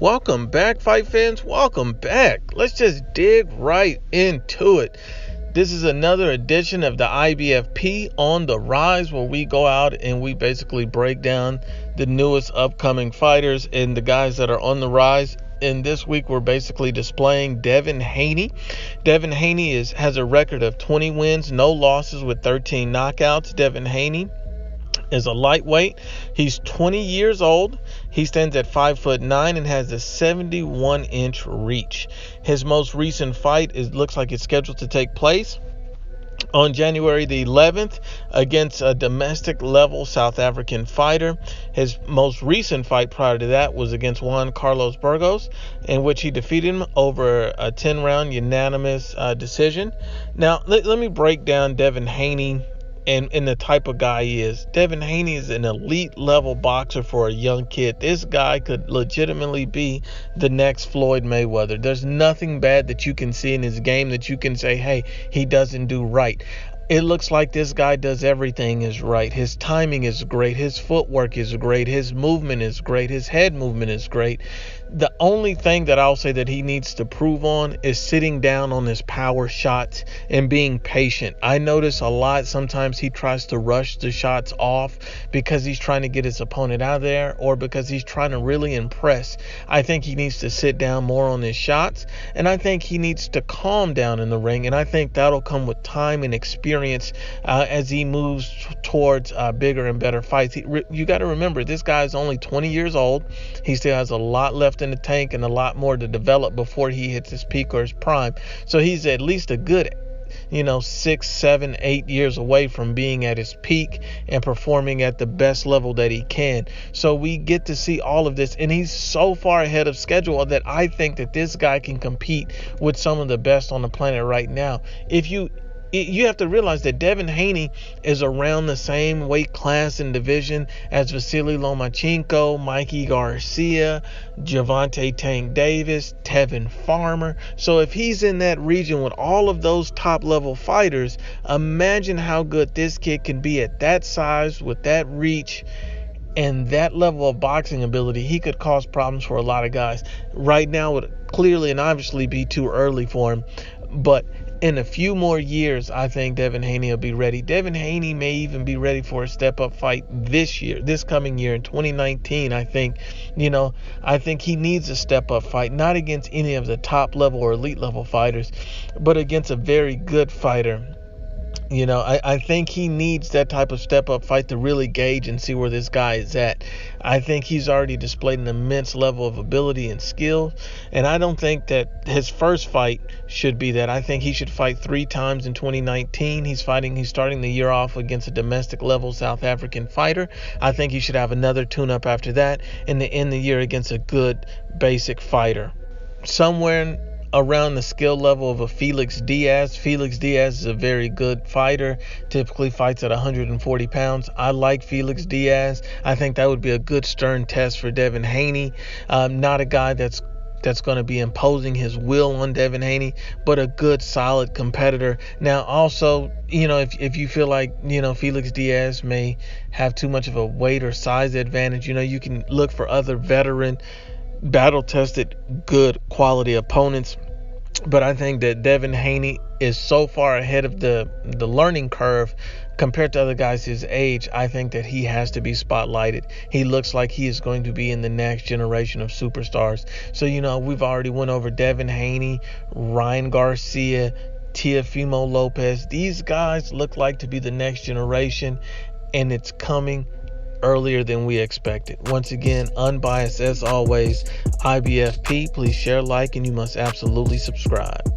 Welcome back, fight fans. Welcome back. Let's just dig right into it. This is another edition of the Ibfp on the Rise, where we go out and we basically break down the newest upcoming fighters and the guys that are on the rise. And this week we're basically displaying Devin Haney. Devin Haney has a record of 20 wins, no losses with 13 knockouts. Devin Haney is a lightweight. He's 20 years old. He stands at 5'9" and has a 71-inch reach. His most recent fight looks like it's scheduled to take place on January the 11th against a domestic level South African fighter. His most recent fight prior to that was against Juan Carlos Burgos, in which he defeated him over a 10-round unanimous decision. Now, let me break down Devin Haney and the type of guy he is. Devin Haney is an elite level boxer for a young kid. This guy could legitimately be the next Floyd Mayweather. There's nothing bad that you can see in his game that you can say, hey, he doesn't do right. It looks like this guy does everything is right. His timing is great. His footwork is great. His movement is great. His head movement is great. The only thing that I'll say that he needs to prove on is sitting down on his power shots and being patient. I notice a lot sometimes he tries to rush the shots off because he's trying to get his opponent out of there or because he's trying to really impress. I think he needs to sit down more on his shots, and I think he needs to calm down in the ring, and I think that'll come with time and experience as he moves towards bigger and better fights. You got to remember, this guy is only 20 years old. He still has a lot left in the tank and a lot more to develop before he hits his peak or his prime. So he's at least a good 6, 7, 8 years away from being at his peak and performing at the best level that he can. So we get to see all of this, and he's so far ahead of schedule that I think that this guy can compete with some of the best on the planet right now. You have to realize that Devin Haney is around the same weight class and division as Vasily Lomachenko, Mikey Garcia, Gervonta Tank Davis, Tevin Farmer. So if he's in that region with all of those top level fighters, imagine how good this kid can be at that size with that reach and that level of boxing ability. He could cause problems for a lot of guys. Right now would clearly and obviously be too early for him, but in a few more years, I think Devin Haney will be ready. Devin Haney may even be ready for a step-up fight this coming year in 2019. I think he needs a step-up fight, not against any of the top-level or elite-level fighters, but against a very good fighter. I think he needs that type of step-up fight to really gauge and see where this guy is at. I think he's already displayed an immense level of ability and skill, and I don't think that his first fight should be that. I think he should fight 3 times in 2019. He's starting the year off against a domestic-level South African fighter. I think he should have another tune-up after that and to end the year against a good basic fighter. Somewhere around the skill level of a Felix Diaz. Felix Diaz is a very good fighter, typically fights at 140 pounds. I like Felix Diaz. I think that would be a good stern test for Devin Haney. Not a guy that's going to be imposing his will on Devin Haney, but a good, solid competitor. Now, also, if you feel like, Felix Diaz may have too much of a weight or size advantage, you can look for other veteran, battle-tested, good quality opponents. But I think that Devin Haney is so far ahead of the learning curve compared to other guys his age. I think that he has to be spotlighted. He looks like he is going to be in the next generation of superstars. So, we've already went over Devin Haney, Ryan Garcia, Teofimo Lopez. These guys look like to be the next generation, and it's coming earlier than we expected. Once again, unbiased as always, Ibfp. Please share, like, and you must absolutely subscribe.